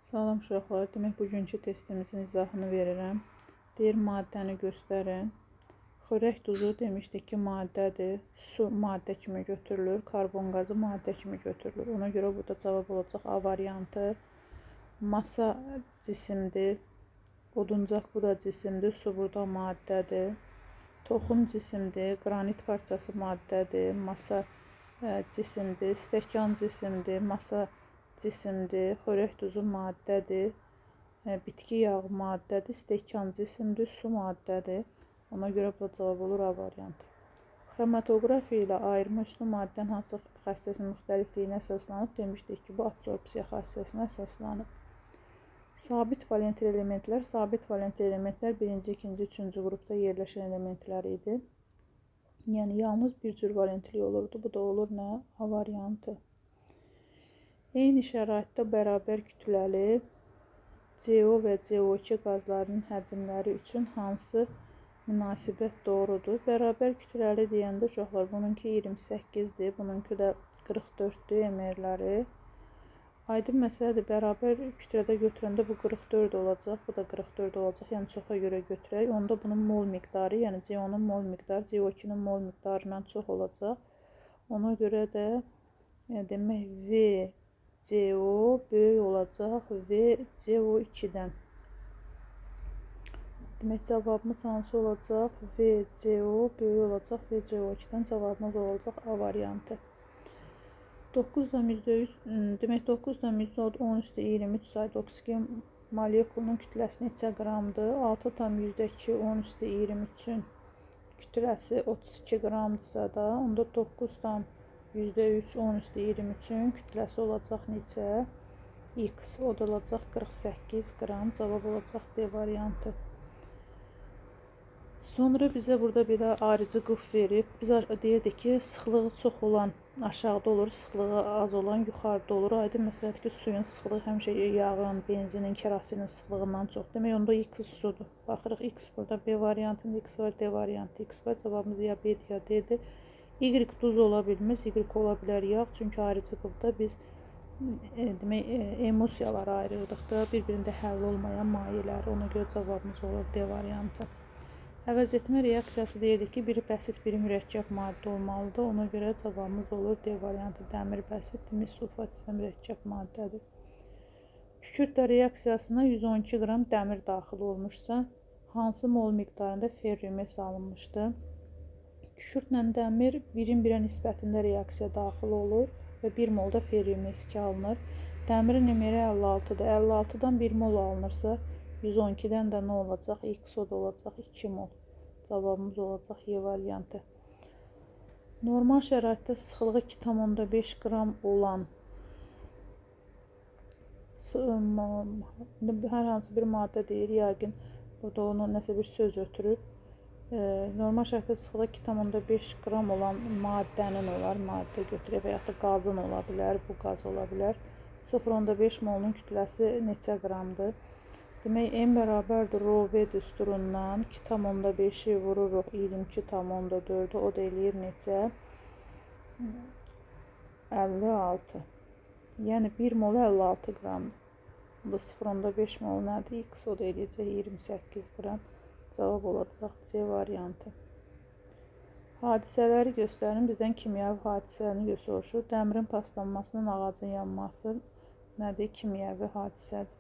Salam uşaqlar, demək bugünkü testimizin izahını verirəm. Deyir, maddəni göstərin. Xörək duzu demişdik ki, maddədir. Su maddə kimi götürülür, karbon qazı maddə kimi götürülür. Ona görə burada cavab olacaq A variantı. Masa cisimdir. Oduncaq bu da cisimdir, su burada maddədir. Toxum cisimdir, qranit parçası maddədir, masa cisimdir, stəkan cisimdir, masa cisimdir, xörək duzu maddədir, bitki yağı maddədir, stəkan cisimdir, su maddədir. Ona görə bu cavab olur A variantı. Xromatoqrafiya ilə ayırma üslub maddənin hansı xassəsinin müxtəlifliyinə əsaslanıb demişdik ki, bu adsorpsiya xassəsinə əsaslanıb. Sabit valentli elementlər birinci, ikinci, üçüncü qrupda yerləşən elementlər idi. Yəni, yalnız bir cür valentli olurdu. Bu da olur nə? A variantı. Eyni şəraitdə bərabər kütləli CO və CO2 qazlarının həcmləri üçün hansı münasibət doğrudur? Bərabər kütləli deyəndə uşaqlar, bununki 28-dir, bununki də 44-dür emerləri. Aydın məsələdir, bərabər kütlədə götürəndə bu 44 olacaq, bu da 44 olacaq, yəni çoxa görə götürək. Onda bunun mol miqdarı, yəni CO-nun mol miqdarı CO2-nin mol miqdarından çox olacaq. Ona görə də demək VCO böyük olacaq VCO2-dən. Demək, cavabımız hansı olacaq? VCO böyük olacaq VCO2-dən, cavabımız olacaq A variantı. 9,13 sayda oksigen molekulunun kütləsi neçə qramdır? 6,2 kütləsi 32 qramdırsa da, onda 9,3 kütləsi olacaq neçə? X, o da olacaq 48 qram, cavab olacaq D variantı. Sonra bizə burada belə ayrıcı qıf verib. Biz deyirdik ki, sıxlığı çox olan aşağıda olur, sıxlığı az olan yuxarıda olur. Aydın məsələdir ki, suyun sıxlığı həmişə yağın, benzinin, kerosinin sıxlığından çox. Demək, onda X sudur. Baxırıq, X burada B variantında, X var, D variantı, X var. Cavabımız ya B'dir, ya D'dir. Y duz ola bilməz, Y ola bilər yağ. Çünki ayrıcı qıfda biz demək, emulsiyaları ayırırdıq da, bir-birində həll olmayan mayelər. Ona görə cavabımız olur D variantı. Əvəz etmə reaksiyası deyirdik ki, biri bəsit, biri mürəkkəb maddə olmalıdır. Ona görə cavabımız olur D variantı. Dəmir bəsit, demir sulfat isə mürəkkəb maddədir. Kükürt reaksiyasına 112 qram dəmir daxil olmuşsa, hansı mol miqdarında ferrimes alınmışdır? Kükürtlə dəmir birin birə nisbətində reaksiya daxil olur və 1 molda ferrimes 2 alınır. Dəmirin emeri 56-dır. 56-dan 1 mol alınırsa, 112-dən də nə olacaq? X o da olacaq 2 mol. Cavabımız olacaq Y variantı. Normal şəraitdə sıxlığı 2,5 qram olan hər hansı bir maddə deyir, yəqin burada onu nəsə bir söz ötürüb. Normal şəraitdə sıxlığı 2,5 qram olan maddənin olar, maddə götürək və yaxud da qazın ola bilər, bu qaz ola bilər. 0,5 molun kütləsi neçə qramdır? Demək, M bərabərdir rho V düsturundan 2,5-i vururuq 22,4-ü, o da eləyir neçə? 56. Yəni 1 mol 56 qramdır. Bu 0,5 mol nədir? X o da eləyəcək 28 qram. Cavab olacaq C variantı. Hadisələri göstərin. Bizdən kimyəvi hadisəni soruşur. Dəmirin paslanmasının ağacın yanması nədir? Kimyəvi hadisədir.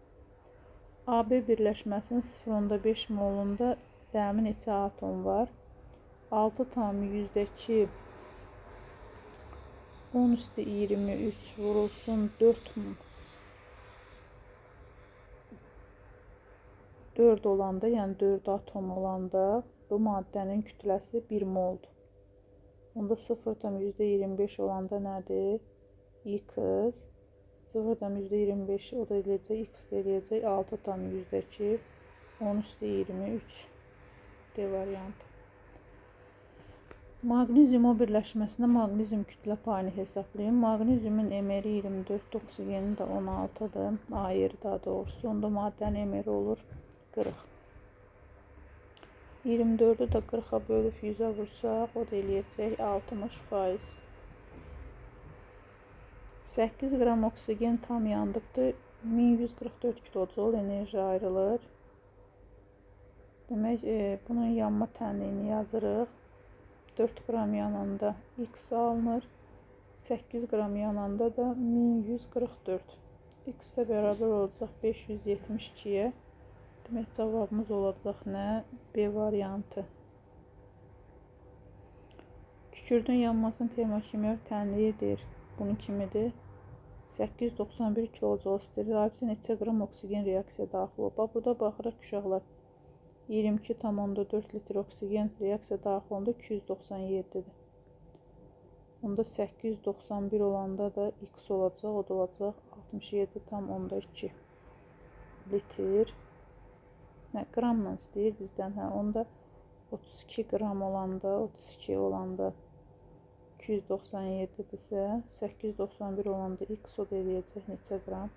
AB birləşməsinin 0,5 molunda cəmi neçə atom var? 6,2 10⁻23 vurulsun 4 olanda, yəni 4 atom olanda bu maddənin kütləsi 1 moldur. Onda 0,25 olanda nədir? X. 0,25 o da eləyəcək, X də eləyəcək 6,2 10⁻23 D variantı. Maqnezium O birləşməsində maqnezium kütlə payını hesablayın. Maqneziumun emeri 24, oksigenin də 16-dır. Ayrı daha doğrusu. Onda maddənin emeri olur 40. 24-ü də 40-a bölüb 100-ə vursaq, o da eləyəcək 60%. 8 qram oksigen tam yandıqda 1144 kilojul enerji ayrılır. Demək, bunun yanma tənliyini yazırıq. 4 qram yananda x alınır. 8 qram yananda da 1144. X də bərabər olacaq 572-yə. Demək, cavabımız olacaq nə? B variantı. Kükürdün yanmasının termokimyəvi tənliyidir. Bunun kimidir? 891 kilojul sterilizatsiya neçə qram oksigen reaksiya daxil olub. Burada baxırıq uşaqlar. 22,4 litr oksigen reaksiya daxil olanda 297-dir. Onda 891 olanda da x olacaq, o da olacaq 67,2 litr. Qramla istəyir bizdən. Onda 32 qram olanda, 32 olanda 297-dirsə, 891 olanda x o da eləyəcək neçə qram?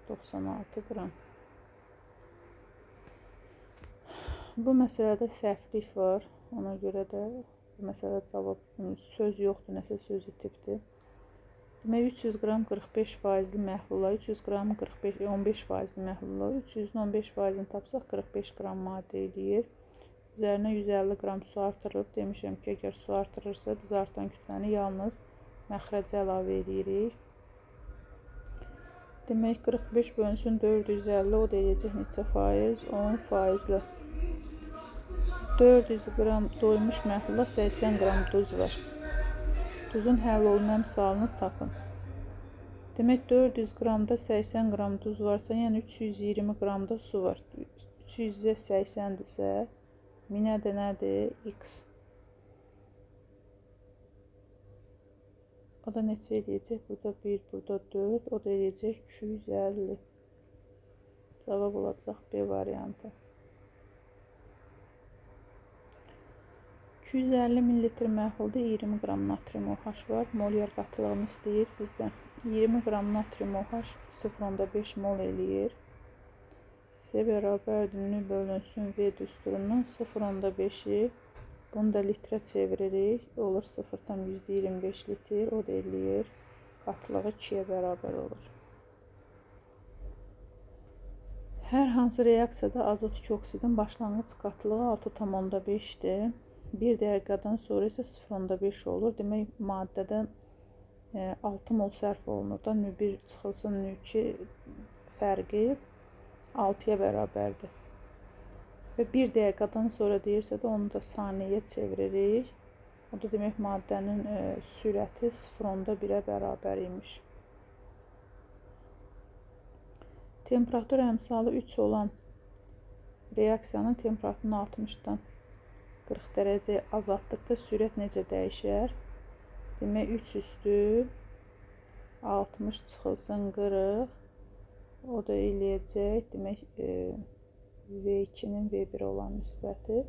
96 qram. Bu məsələdə səhvlik var. Ona görə də bu məsələdə cavab söz yoxdur, nəsə söz itibdir. Demək, 300 qram 45% məhlula, 300 qram 15% məhlula, 300-ün 15%-ni tapsaq 45 qram maddə eləyir. Üzərinə 150 qram su artırılıb. Demişəm ki, əgər su artırırsa, biz artan kütləni yalnız məxrəcə əlavə edirik. Demək, 45 bölünsün 450, o da eləyəcək neçə faiz? 10%. 400 qram doymuş məhlula 80 qram duz var. Duzun həll olunma əmsalını tapın. Demək, 400 qramda 80 qram duz varsa, yəni 320 qramda su var. 300-ə 80-dirsə, 1000-ə də nədir? X. O da neçə eləyəcək? Burada 1, burada 4, o da eləyəcək 250. Cavab olacaq B variantı. 250 ml məhlulda 20 qram natrium OH var. Molyar qatılığını istəyir bizdən. 20 qram natrium OH 0,5 mol eləyir. C bərabərdir nü bölünsün V düsturundan 0,5-i bunu da litrə çeviririk. Olur 0,25 litr. O da eləyir. Qatılığı 2-yə bərabər olur. Hər hansı reaksiyada azot 2 oksidin başlanğıc qatılığı 6,5-dir. 1 dəqiqədən sonra isə 0,5 olur. Demək, maddədən 6 mol sərf olunur da, nü1 çıxılsın, nü2 fərqi 6-ya bərabərdir. Və 1 dəqiqədən sonra deyirsə də onu da saniyəyə çeviririk. O da demək, maddənin sürəti 0,1-ə bərabər imiş. Temperatur əmsalı 3 olan reaksiyanın temperaturunu 60-dan 40 dərəcə azaltdıqda sürət necə dəyişər? Demək, 3 üstü 60 çıxılsın 40. O da eləyəcək. Demək, V2-nin V1 olan nisbəti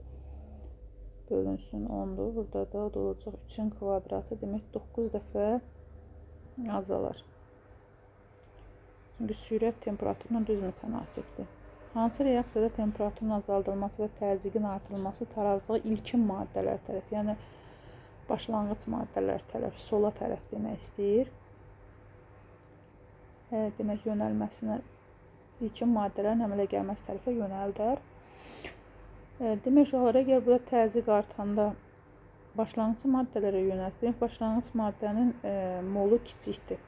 bölünsün 10-dur. Burada da o da olacaq 3-ün kvadratı. Demək, 9 dəfə azalar. Çünki sürət temperaturuna düz mütənasibdir. Hansı reaksiyada temperaturun azaldılması və təzyiqin artırılması tarazlığı ilkin maddələr tərəf, yəni başlanğıc maddələr tərəf, sola tərəf demək istəyir. Demək, yönəlməsinə ilkin maddələrin əmələ gəlməsi tərəfə yönəldər. Demək, uşaqlar, əgər burada təzyiq artanda başlanğıc maddələrə yönəlsə, demək, başlanğıc maddənin molu kiçikdir.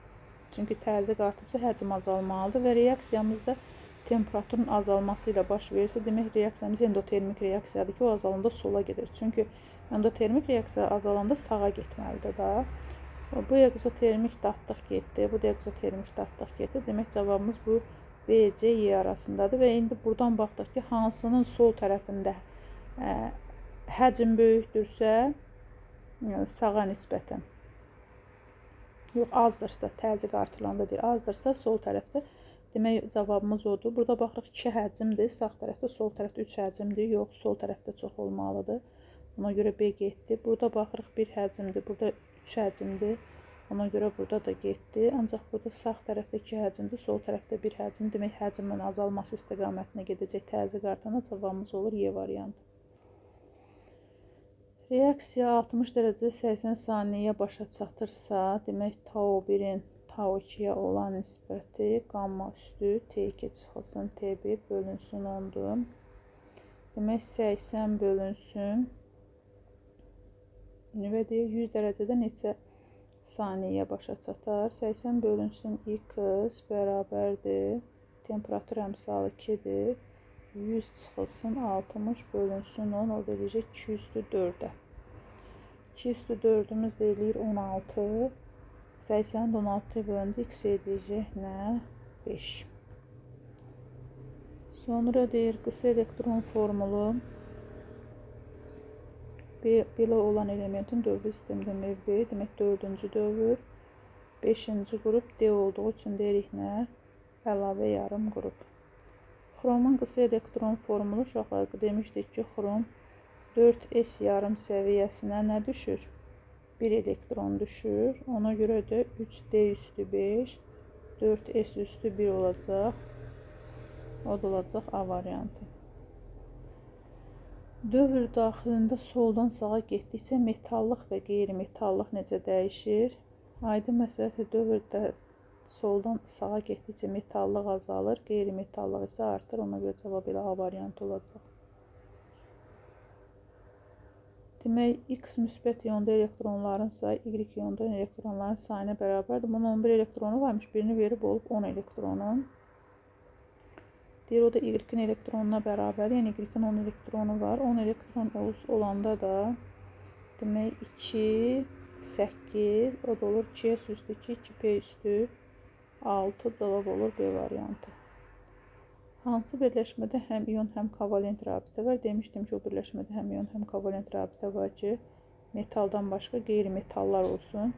Çünki təzyiq artıbsa həcm azalmalıdır və reaksiyamızda temperaturun azalması ilə baş verirsə, demək, reaksiyamız endotermik reaksiyadır ki, o azalanda sola gedir. Çünki endotermik reaksiya azalanda sağa getməlidir da. Bu egzotermik dadlıq getdi, bu da egzotermik dadlıq getdi. Demək, cavabımız bu B, C, Y arasındadır və indi buradan baxdıq ki, hansının sol tərəfində həcm böyükdürsə, sağa nisbətən, yox, azdırsa, təzyiq artırılanda deyir, azdırsa sol tərəfdə, demək, cavabımız odur. Burada baxırıq 2 həcmdir, sağ tərəfdə, sol tərəfdə 3 həcmdir, yox, sol tərəfdə çox olmalıdır. Ona görə B getdi. Burada baxırıq 1 həcmdir, burada 3 həcmdir. Ona görə burada da getdi. Ancaq burada sağ tərəfdə 2 həcmdir, sol tərəfdə 1 həcm. Demək, həcmin azalması istiqamətinə gedəcək. Təzyiq artanda cavabımız olur Y variantı. Reaksiya 60 dərəcədə 80 saniyəyə başa çatırsa, demək, tau 1-in Tau2-yə olan nisbəti qamma üstü T2 çıxılsın T1 bölünsün 10'dur. Demək 80 bölünsün. Və deyir 100 dərəcədə neçə saniyə başa çatar? 80 bölünsün x bərabərdir. Temperatur əmsalı 2'dir. 100 çıxılsın 60 bölünsün 10. O da eləyəcək 2/4'ə. 2/4'ümüz də eləyir 16. 80'in 16'ya bölündü. X eləyəcək nə? 5. Sonra deyir qısa elektron formulu. Belə olan elementin dövrü sistemdə mövqeyi, demək 4-cü dövr, 5-ci qrup D olduğu üçün deyirik nə? Əlavə yarım qrup. Xromun qısa elektron formulu uşaqlar demişdik ki, xrom 4s yarım səviyyəsinə nə düşür? 1 elektron düşür. Ona görə də 3D üstü 5, 4s üstü 1 olacaq. O da olacaq A variantı. Dövr daxilində soldan sağa getdikcə metallıq və qeyri-metallıq necə dəyişir? Aydın məsələdir, dövrdə soldan sağa getdikcə metallıq azalır, qeyri-metallıq isə artır. Ona görə cavab elə A variantı olacaq. Demək, X müsbət iyonda elektronların sayı Y iyonda elektronların sayına bərabərdir. Bunun 11 elektronu varmış, birini verib olub 10 elektronun. Deyir, o da Y-in elektronuna bərabər, yəni Y-in 10 elektronu var. 10 elektron olanda da demək 2, 8, o da olur 2S üstü 2, 2P üstü 6, cavab olur B variantı. Hansı birləşmədə həm iyon, həm kovalent rabitə var? Demişdim ki, o birləşmədə həm iyon, həm kovalent rabitə var ki, metaldan başqa qeyri-metallar olsun.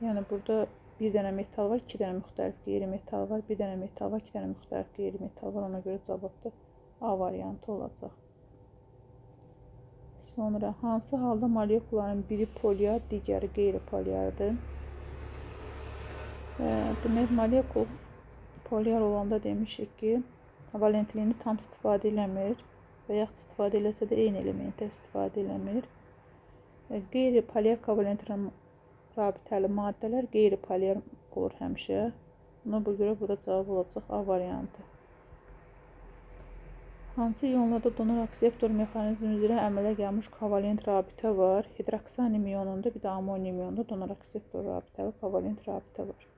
Yəni burada bir dənə metal var, 2 dənə müxtəlif qeyri-metal var, bir dənə metal var, 2 dənə müxtəlif qeyri-metal var. Ona görə cavabda A variantı olacaq. Sonra hansı halda molekulaların biri polyar, digəri qeyri-polyardır? Demək, molekul polyar olanda demişik ki, valentliyini tam istifadə eləmir və yaxud istifadə eləsə də eyni elementə istifadə eləmir. Qeyri-polyar kovalent rabitəli maddələr qeyri-polyar olur həmişə. Ona görə burada cavab olacaq A variantı. Hansı iyonlarda donor akseptor mexanizmi üzrə əmələ gəlmiş kovalent rabitə var? Hidroksianim iyonunda, bir də amonium iyonunda donor akseptor rabitəli kovalent rabitə var.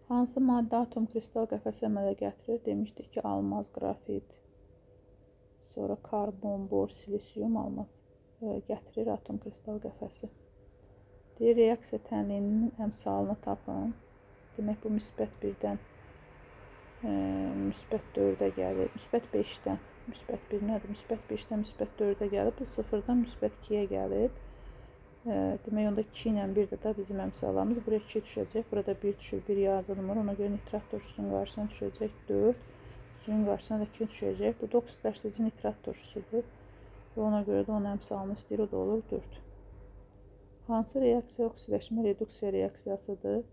Hansı maddə atom kristal qəfəsi əmələ gətirir? Demişdik ki, almaz, qrafit, sonra karbon, bor, silisium, almaz gətirir atom kristal qəfəsi. Deyir, reaksiya tənliyinin əmsalını tapın. Demək, bu müsbət 1-dən müsbət 4-ə gəlir. Müsbət 5-dən, müsbət 1 nədir? Müsbət 5-dən müsbət 4-ə gəlib. Bu 0-dan müsbət 2-yə gəlib. Demək, onda 2 ilə 1 də bizim əmsallarımız. Buraya 2 düşəcək. Burada 1 düşür, 1 yazılmır. Ona görə nitrat turşusunun qarşısına düşəcək 4. Suyun qarşısına da 2 düşəcək. Bu da oksidləşdirici nitrat turşusudur. Və ona görə də onun əmsalını istəyir. O da olur 4. Hansı reaksiya oksidləşmə reduksiya reaksiyasıdır?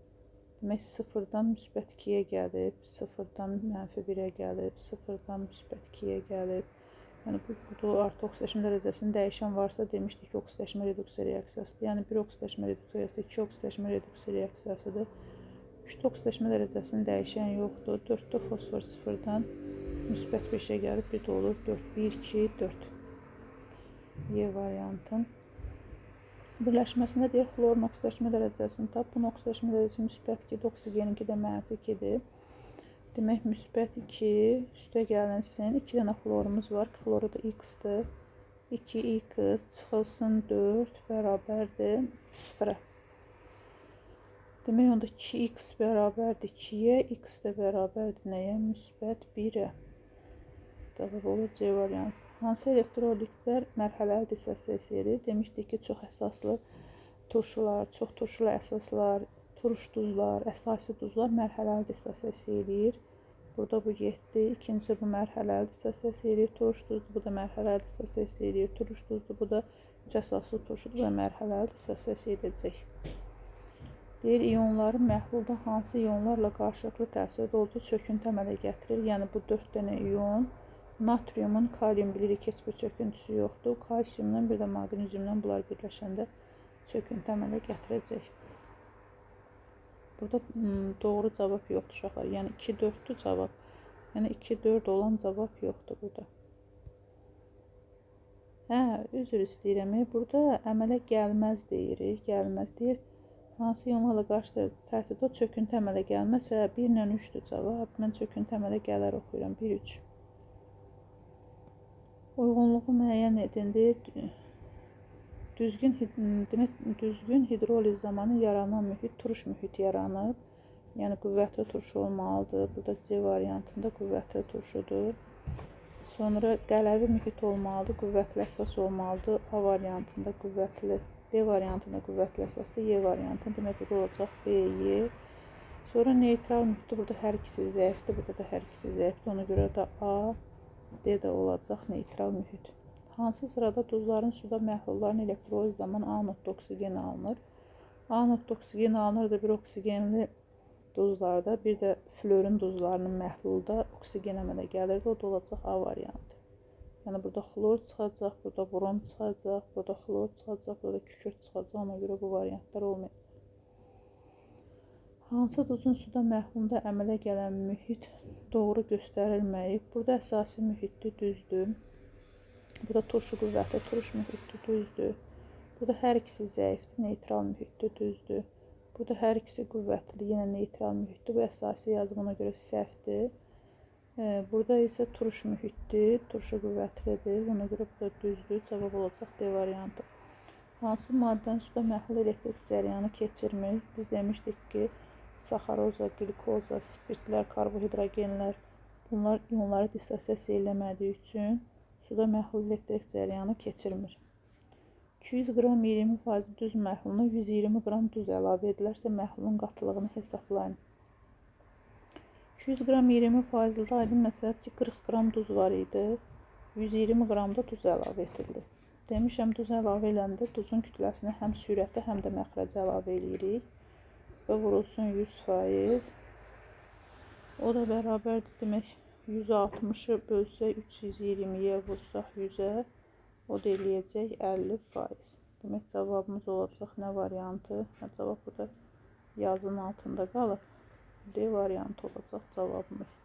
Demək, 0-dan müsbət 2-yə gəlib, 0-dan mənfi 1-ə gəlib, 0-dan müsbət 2-yə gəlib. Yəni, bu artı oksidləşmə dərəcəsinin dəyişən varsa demişdik ki, oksidləşmə reduksiya reaksiyasıdır. Yəni, 1 oksidləşmə reduksiyası, 2 oksidləşmə reduksiya reaksiyasıdır. 3-də oksidləşmə dərəcəsinin dəyişən yoxdur. 4-də fosfor 0-dan müsbət 5-ə gəlib, bir də olur 4, 1, 2, 4. Y variantı. Birləşməsində deyir, xlorun oksidləşmə dərəcəsini tap. Bunun oksidləşmə dərəcəsi müsbət 2, oksigeninki də mənfi 2-dir. Demək, müsbət 2 üstə gəlinsin. 2 dənə xlorumuz var. Xloru da X-dir. 2X çıxılsın 4 bərabərdir 0-ə. Demək, onda 2X bərabərdir 2-yə, X də bərabərdir nəyə? Müsbət 1-ə. Cavab olur C variantı. Hansı elektrolitlər mərhələli dissosiasiya edir? Demişdik ki, çox əsaslı turşular, çox turşulu əsaslar, turuş duzlar, əsasi duzlar mərhələli dissosiasiya edir. Burada bu 7. İkincisi bu mərhələli dissosiasiya edir. Turuş duzlu, bu da mərhələli dissosiasiya edir. Turuş duzlu, bu da 3 əsaslı turşudur və mərhələli dissosiasiya edəcək. Deyir, iyonların məhlulda hansı iyonlarla qarşılıqlı təsirdə olduğu çöküntü əmələ gətirir? Yəni, bu 4 dənə iyon. Natriumun kalium bilirik heç bir çöküntüsü yoxdur. Kalsiumdan bir də maqneziumdan bunlar birləşəndə çöküntü əmələ gətirəcək. Burada doğru cavab yoxdur uşaqlar. Yəni 2-4-dür cavab. Yəni 2-4 olan cavab yoxdur burada. Hə, üzr istəyirəm. Burada əmələ gəlməz deyirik. Gəlməz deyir. Hansı yollarla qarşı təsirdə çöküntü əmələ gəlməsə 1 ilə 3-dür cavab. Mən çöküntü əmələ gələr oxuyuram. 1-3. Uyğunluğu müəyyən edin deyir. Düzgün hidroliz zamanı yaranan mühit turuş mühit yaranıb. Yəni qüvvətli turşu olmalıdır. Burada C variantında qüvvətli turşudur. Sonra qələvi mühit olmalıdır, qüvvətli əsas olmalıdır. A variantında qüvvətli, B variantında qüvvətli əsasdır, Y variantında demək bu olacaq B, Y. Sonra neytral mühitdə burada hər ikisi zəifdir, burada da hər ikisi zəifdir. Ona görə də A, D də olacaq neytral mühit. Hansı sırada duzların suda məhlulların elektroliz zaman A notda oksigen alınır? A notda oksigen alınır da bir oksigenli duzlarda, bir də florun duzlarının məhlulda oksigen əmələ gəlirdi. O da olacaq A variantı. Yəni burada xlor çıxacaq, burada brom çıxacaq, burada xlor çıxacaq, burada kükürt çıxacaq. Ona görə bu variantlar olmayacaq. Hansı duzun suda məhlulunda əmələ gələn mühit doğru göstərilməyib? Burada əsasi mühitdir, düzdür. Burada turşu qüvvəti, turuş mühitdir, düzdür. Burada hər ikisi zəifdir, neytral mühitdir, düzdür. Burada hər ikisi qüvvətlidir, yenə neytral mühitdir. Bu əsasi yazımına görə səhvdir. Burada isə turuş mühitdir, turşu qüvvətlidir. Ona görə burada düzdür. Cavab olacaq D variantı. Hansı maddənin suda məhlul elektrik cəryanı keçirmir? Biz demişdik ki, saxaroza, glikoza, spirtlər, karbohidrogenlər bunlar ionları dissosiasiya eləmədiyi üçün suda məhlul elektrik cəryanı keçirmir. 200 qram 20% düz məhluluna 120 qram duz əlavə edilərsə məhlulun qatılığını hesablayın. 200 qram 20%-də aydın məsələdir ki, 40 qram duz var idi. 120 qram da duz əlavə edilir. Demişəm, duz əlavə eləndə duzun kütləsinə həm sürətə, həm də məxrəcə əlavə edirik. Və vurulsun 100%. O da bərabərdir. Demək, 160-ı bölsək 320-yə vursaq 100-ə. O da eləyəcək 50%. Demək, cavabımız olacaq nə variantı? Cavab burada yazının altında qalır. D variantı olacaq cavabımız.